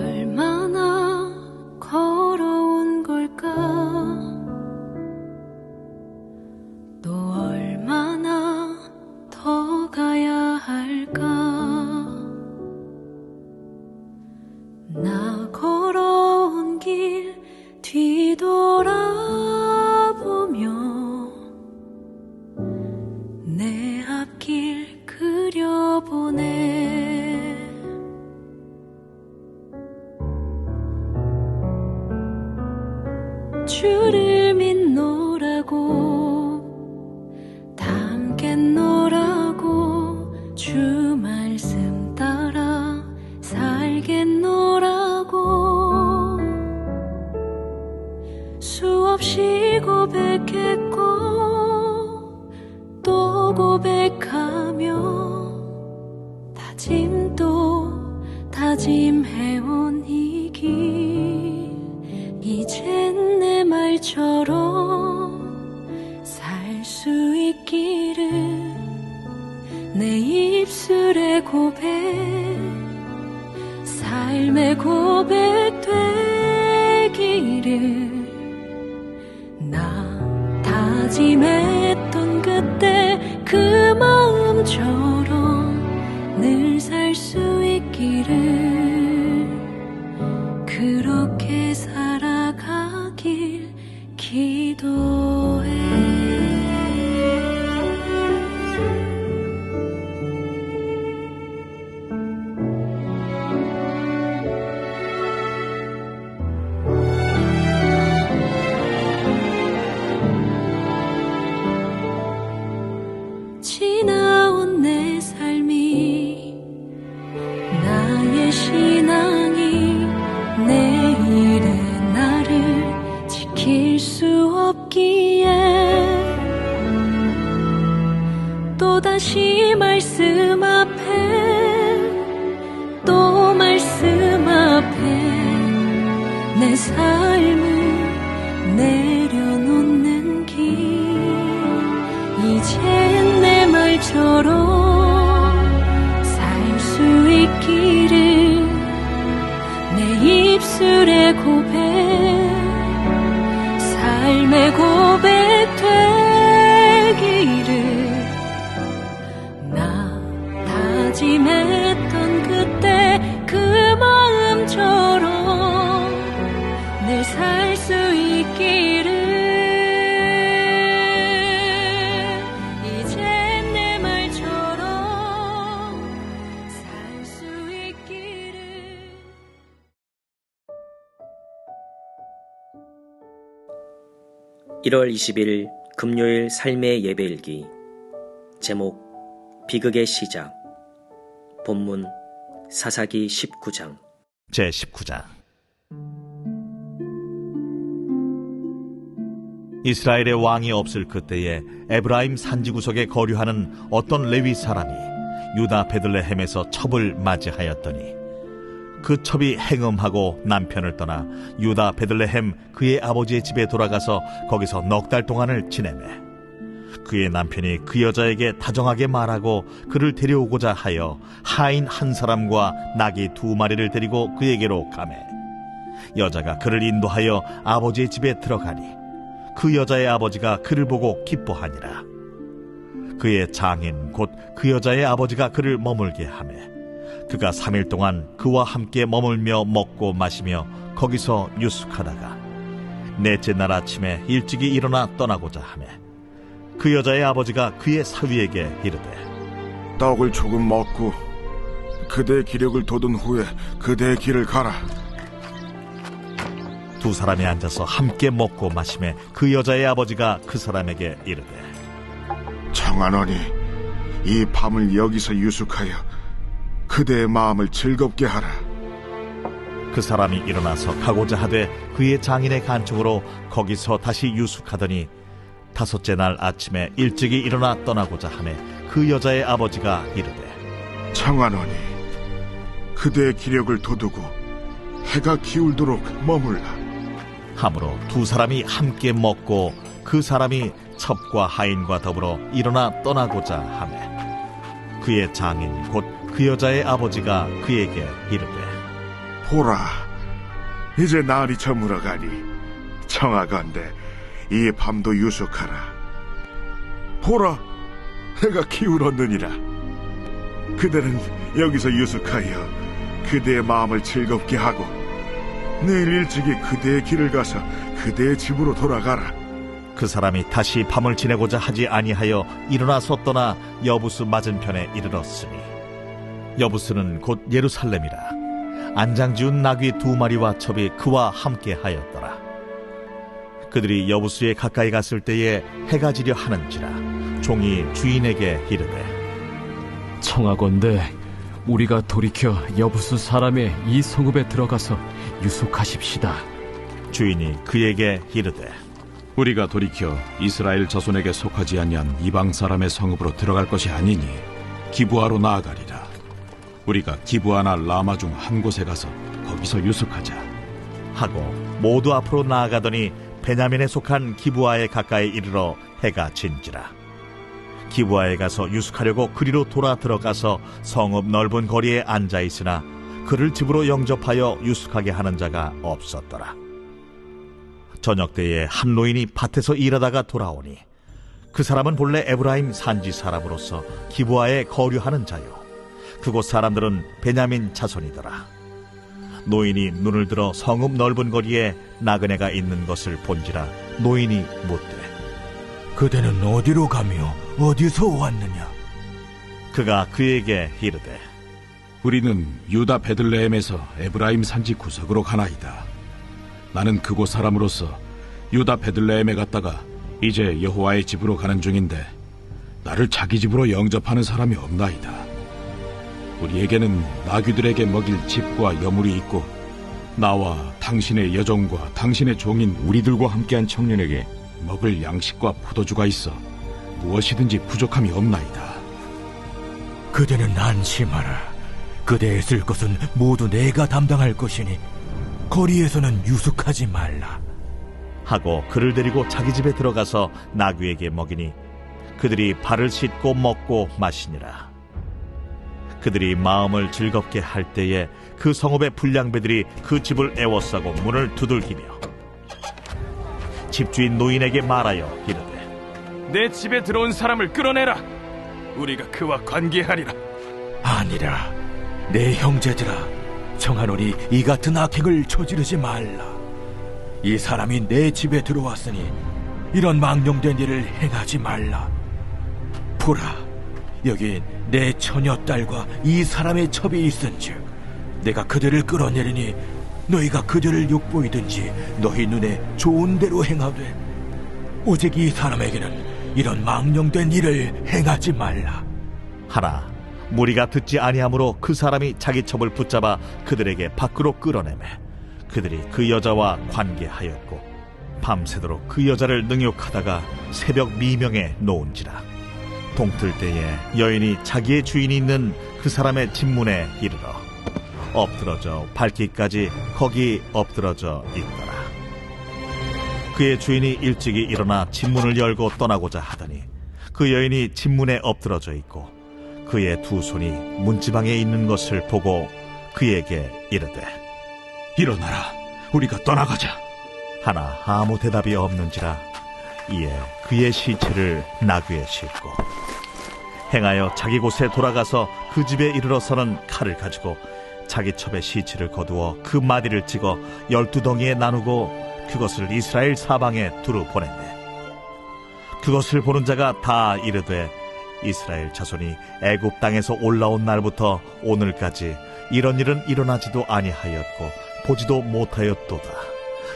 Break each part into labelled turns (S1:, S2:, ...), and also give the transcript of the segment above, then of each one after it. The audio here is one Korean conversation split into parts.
S1: 얼마나 걸어온 걸까? 또 얼마나 더 가야 할까? 나 걸어온 길 뒤돌아보며 내 앞길 그려보네. 주를 믿노라고 다 함께노라고 주 말씀 따라 살겠노라고 수없이 고백했고 또 고백하며 다짐도 다짐해온 이 길 이젠 내 말처럼 살 수 있기를 내 입술의 고백 삶의 고백 되기를 나 다짐했던 그때 그 마음처럼 늘 살 수 있기를 그렇게 살아가길 기도해. 지나온 내 삶이 나의 신앙이 내일의 나를 지킬 수 없기에 또다시 말씀 앞에 또 말씀 앞에 내 삶을 내려놓는 길 이젠 내 말처럼 살 수 있기를 내 입술의 고백 삶의 고백 되기를 나 다짐했던 그때 그 마음처럼 늘 살 수 있기를 이젠 내 말처럼 살 수 있기를.
S2: 1월 20일 금요일 삶의 예배일기. 제목 비극의 시작. 본문 사사기 19장.
S3: 제19장. 이스라엘의 왕이 없을 그때에 에브라임 산지구석에 거류하는 어떤 레위 사람이 유다 베들레헴에서 첩을 맞이하였더니 그 첩이 행음하고 남편을 떠나 유다 베들레헴 그의 아버지의 집에 돌아가서 거기서 넉 달 동안을 지내매 그의 남편이 그 여자에게 다정하게 말하고 그를 데려오고자 하여 하인 한 사람과 나귀 2마리를 데리고 그에게로 가매 여자가 그를 인도하여 아버지의 집에 들어가니 그 여자의 아버지가 그를 보고 기뻐하니라. 그의 장인 곧 그 여자의 아버지가 그를 머물게 하매 그가 3일 동안 그와 함께 머물며 먹고 마시며 거기서 유숙하다가 넷째 날 아침에 일찍이 일어나 떠나고자 하매 그 여자의 아버지가 그의 사위에게 이르되
S4: 떡을 조금 먹고 그대의 기력을 돋운 후에 그대의 길을 가라.
S3: 두 사람이 앉아서 함께 먹고 마시매 그 여자의 아버지가 그 사람에게 이르되
S4: 청하노니 이 밤을 여기서 유숙하여 그대의 마음을 즐겁게 하라.
S3: 그 사람이 일어나서 가고자 하되 그의 장인의 간청으로 거기서 다시 유숙하더니 5째 날 아침에 일찍이 일어나 떠나고자 하매 그 여자의 아버지가 이르되
S4: 청하노니 그대의 기력을 돋우고 해가 기울도록 머물라.
S3: 하므로 두 사람이 함께 먹고 그 사람이 첩과 하인과 더불어 일어나 떠나고자 하매 그의 장인 곧 그 여자의 아버지가 그에게 이르되
S4: 보라, 이제 날이 저물어가니 청하건대 이 밤도 유숙하라. 보라, 해가 기울었느니라. 그대는 여기서 유숙하여 그대의 마음을 즐겁게 하고 내일 일찍이 그대의 길을 가서 그대의 집으로 돌아가라.
S3: 그 사람이 다시 밤을 지내고자 하지 아니하여 일어나서 떠나 여부스 맞은편에 이르렀으니 여부스는 곧 예루살렘이라. 안장지운 나귀 2마리와 첩이 그와 함께 하였더라. 그들이 여부스에 가까이 갔을 때에 해가 지려 하는지라 종이 주인에게 이르되
S5: 청하건대 우리가 돌이켜 여부스 사람의 이 성읍에 들어가서 유숙하십시다.
S3: 주인이 그에게 이르되
S6: 우리가 돌이켜 이스라엘 자손에게 속하지 아니한 이방 사람의 성읍으로 들어갈 것이 아니니 기브아로 나아가리라. 우리가 기브아나 라마 중 한 곳에 가서 거기서 유숙하자
S3: 하고 모두 앞으로 나아가더니 베냐민에 속한 기브아에 가까이 이르러 해가 진지라. 기브아에 가서 유숙하려고 그리로 돌아 들어가서 성읍 넓은 거리에 앉아 있으나 그를 집으로 영접하여 유숙하게 하는 자가 없었더라. 저녁 때에 한 노인이 밭에서 일하다가 돌아오니 그 사람은 본래 에브라임 산지 사람으로서 기브아에 거류하는 자요 그곳 사람들은 베냐민 자손이더라. 노인이 눈을 들어 성읍 넓은 거리에 나그네가 있는 것을 본지라 노인이 묻되
S7: 그대는 어디로 가며 어디서 왔느냐?
S3: 그가 그에게 이르되
S6: 우리는 유다 베들레헴에서 에브라임 산지 구석으로 가나이다. 나는 그곳 사람으로서 유다 베들레헴에 갔다가 이제 여호와의 집으로 가는 중인데 나를 자기 집으로 영접하는 사람이 없나이다. 우리에게는 나귀들에게 먹일 집과 여물이 있고 나와 당신의 여종과 당신의 종인 우리들과 함께한 청년에게 먹을 양식과 포도주가 있어 무엇이든지 부족함이 없나이다.
S7: 그대는 안심하라. 그대의 쓸 것은 모두 내가 담당할 것이니 거리에서는 유숙하지 말라.
S3: 하고 그를 데리고 자기 집에 들어가서 나귀에게 먹이니 그들이 발을 씻고 먹고 마시니라. 그들이 마음을 즐겁게 할 때에 그 성읍의 불량배들이 그 집을 애워싸고 문을 두들기며 집주인 노인에게 말하여 이르되
S5: 내 집에 들어온 사람을 끌어내라. 우리가 그와 관계하리라.
S7: 아니라 내 형제들아, 청하노니 이 같은 악행을 저지르지 말라. 이 사람이 내 집에 들어왔으니 이런 망령된 일을 행하지 말라. 보라, 여기 내 처녀딸과 이 사람의 첩이 있은즉 내가 그들을 끌어내리니 너희가 그들을 욕보이든지 너희 눈에 좋은 대로 행하되 오직 이 사람에게는 이런 망령된 일을 행하지 말라.
S3: 하나 무리가 듣지 아니하므로 그 사람이 자기 첩을 붙잡아 그들에게 밖으로 끌어내매 그들이 그 여자와 관계하였고 밤새도록 그 여자를 능욕하다가 새벽 미명에 놓은지라. 동틀 때에 여인이 자기의 주인이 있는 그 사람의 집문에 이르러 엎드러져 밟기까지 거기 엎드러져 있더라. 그의 주인이 일찍이 일어나 집문을 열고 떠나고자 하더니 그 여인이 집문에 엎드러져 있고 그의 두 손이 문지방에 있는 것을 보고 그에게 이르되
S6: 일어나라, 우리가 떠나가자.
S3: 하나 아무 대답이 없는지라. 이에 그의 시체를 나귀에 싣고 행하여 자기 곳에 돌아가서 그 집에 이르러서는 칼을 가지고 자기 첩의 시체를 거두어 그 마디를 찍어 12덩이에 나누고 그것을 이스라엘 사방에 두루 보냈네. 그것을 보는 자가 다 이르되 이스라엘 자손이 애굽 땅에서 올라온 날부터 오늘까지 이런 일은 일어나지도 아니하였고 보지도 못하였도다.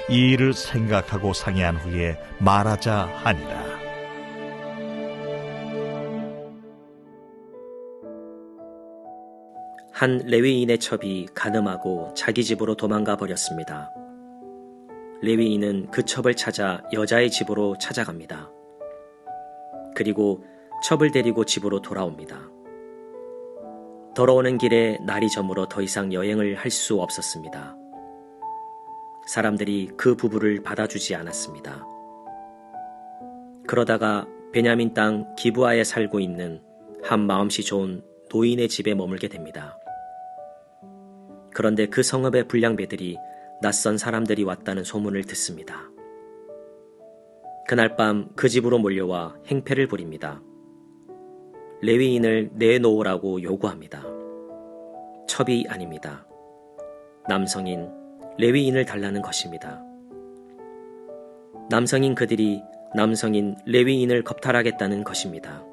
S3: 이 일을 생각하고 상의한 후에 말하자 하니라.
S2: 한 레위인의 첩이 간음하고 자기 집으로 도망가 버렸습니다. 레위인은 그 첩을 찾아 여자의 집으로 찾아갑니다. 그리고 첩을 데리고 집으로 돌아옵니다. 돌아오는 길에 날이 저물어 더 이상 여행을 할 수 없었습니다. 사람들이 그 부부를 받아주지 않았습니다. 그러다가 베냐민 땅 기브아에 살고 있는 한 마음씨 좋은 노인의 집에 머물게 됩니다. 그런데 그 성읍의 불량배들이 낯선 사람들이 왔다는 소문을 듣습니다. 그날 밤 그 집으로 몰려와 행패를 부립니다. 레위인을 내놓으라고 요구합니다. 첩이 아닙니다. 남성인 레위인을 달라는 것입니다. 남성인 그들이 남성인 레위인을 겁탈하겠다는 것입니다.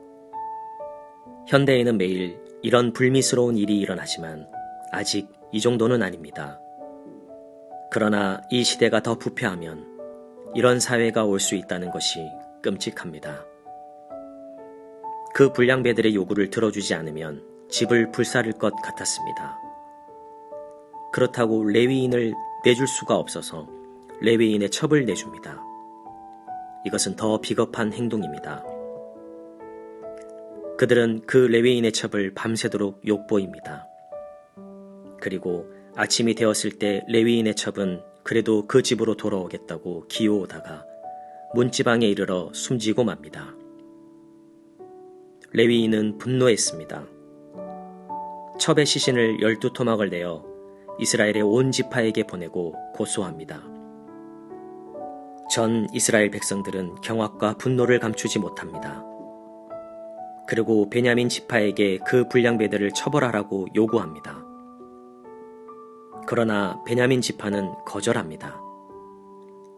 S2: 현대에는 매일 이런 불미스러운 일이 일어나지만 아직 이 정도는 아닙니다. 그러나 이 시대가 더 부패하면 이런 사회가 올 수 있다는 것이 끔찍합니다. 그 불량배들의 요구를 들어주지 않으면 집을 불사를 것 같았습니다. 그렇다고 레위인을 내줄 수가 없어서 레위인의 첩을 내줍니다. 이것은 더 비겁한 행동입니다. 그들은 그 레위인의 첩을 밤새도록 욕보입니다. 그리고 아침이 되었을 때 레위인의 첩은 그래도 그 집으로 돌아오겠다고 기어오다가 문지방에 이르러 숨지고 맙니다. 레위인은 분노했습니다. 첩의 시신을 12토막을 내어 이스라엘의 온 지파에게 보내고 고소합니다. 전 이스라엘 백성들은 경악과 분노를 감추지 못합니다. 그리고 베냐민 지파에게 그 불량배들을 처벌하라고 요구합니다. 그러나 베냐민 지파는 거절합니다.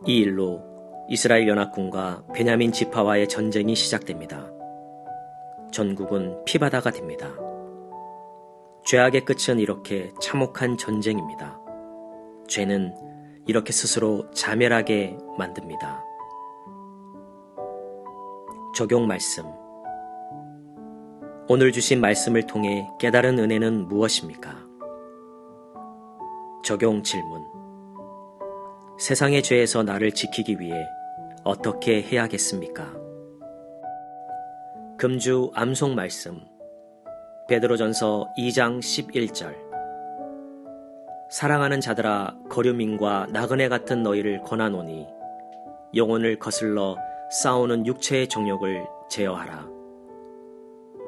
S2: 이 일로 이스라엘 연합군과 베냐민 지파와의 전쟁이 시작됩니다. 전국은 피바다가 됩니다. 죄악의 끝은 이렇게 참혹한 전쟁입니다. 죄는 이렇게 스스로 자멸하게 만듭니다. 적용 말씀. 오늘 주신 말씀을 통해 깨달은 은혜는 무엇입니까? 적용 질문. 세상의 죄에서 나를 지키기 위해 어떻게 해야겠습니까? 금주 암송 말씀. 베드로전서 2장 11절. 사랑하는 자들아, 거류민과 나그네 같은 너희를 권하노니 영혼을 거슬러 싸우는 육체의 정욕을 제어하라.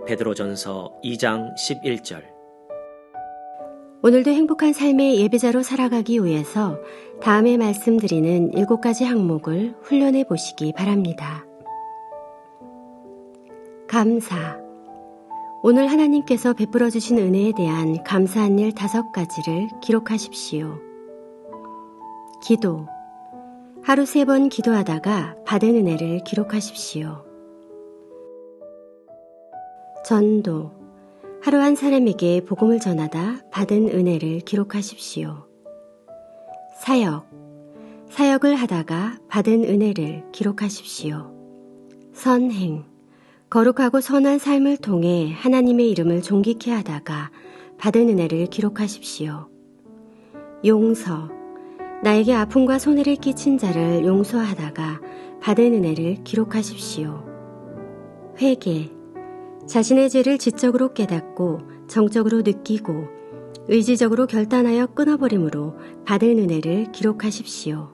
S2: 베드로전서 2장 11절.
S8: 오늘도 행복한 삶의 예배자로 살아가기 위해서 다음에 말씀드리는 7가지 항목을 훈련해 보시기 바랍니다. 감사. 오늘 하나님께서 베풀어 주신 은혜에 대한 감사한 일 5가지를 기록하십시오. 기도. 하루 3번 기도하다가 받은 은혜를 기록하십시오. 전도. 하루 한 사람에게 복음을 전하다 받은 은혜를 기록하십시오. 사역. 사역을 하다가 받은 은혜를 기록하십시오. 선행. 거룩하고 선한 삶을 통해 하나님의 이름을 존귀케 하다가 받은 은혜를 기록하십시오. 용서. 나에게 아픔과 손해를 끼친 자를 용서하다가 받은 은혜를 기록하십시오. 회개. 자신의 죄를 지적으로 깨닫고 정적으로 느끼고 의지적으로 결단하여 끊어버림으로 받은 은혜를 기록하십시오.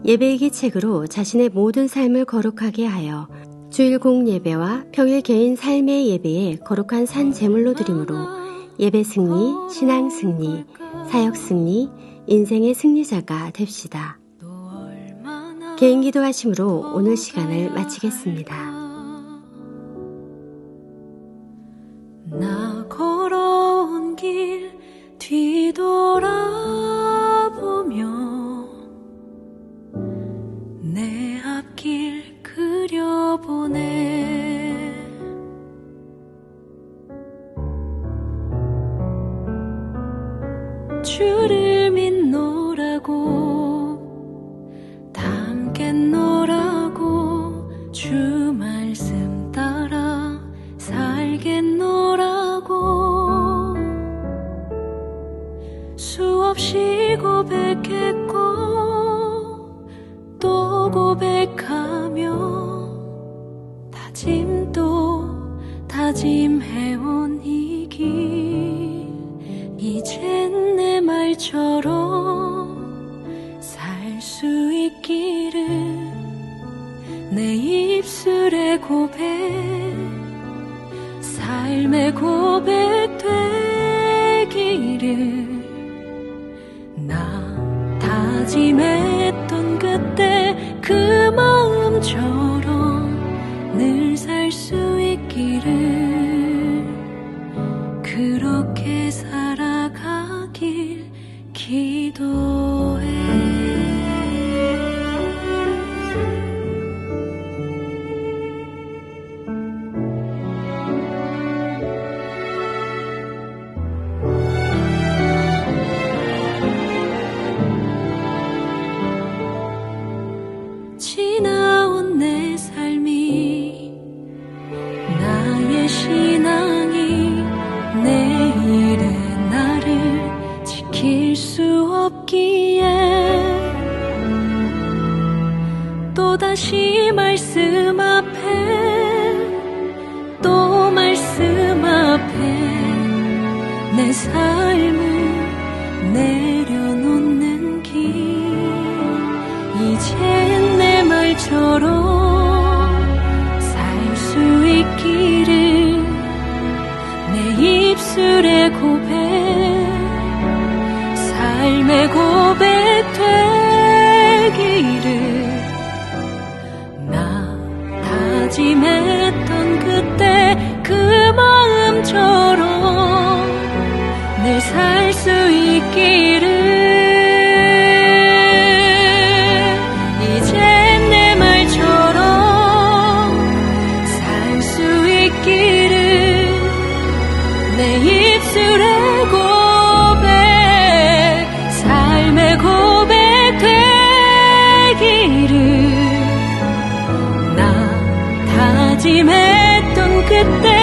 S8: 예배일기 책으로 자신의 모든 삶을 거룩하게 하여 주일 공예배와 평일 개인 삶의 예배에 거룩한 산 제물로 드림으로 예배 승리, 신앙 승리, 사역 승리, 인생의 승리자가 됩시다. 개인 기도하심으로 오늘 시간을 마치겠습니다.
S1: 나 걸어온 길 뒤돌아보며 내 앞길 그려보네. 주를 믿노라고 다 함께 노라고 주 말씀 따라 살겠노라고 수없이 고백했고 또 고백하며 다짐 입술의 고백 삶의 고백 되기를 나 다짐했던 그때 그 마음처럼 늘 살 수 있기를 그렇게 살아가길 기도해. 지나온 내 삶이 나의 신앙이 내일의 나를 지킬 수 없기에 또다시 말씀 앞에 또 말씀 앞에 내 삶을 내려놓는 길 이젠 내 말처럼 살 수 있기를 내 입술의 고백 삶의 고백 되기를 나 다짐했던 그때 그 마음처럼 늘 살 수 있기를 내 입술의 고백 삶의 고백 되기를 나 다짐했던 그때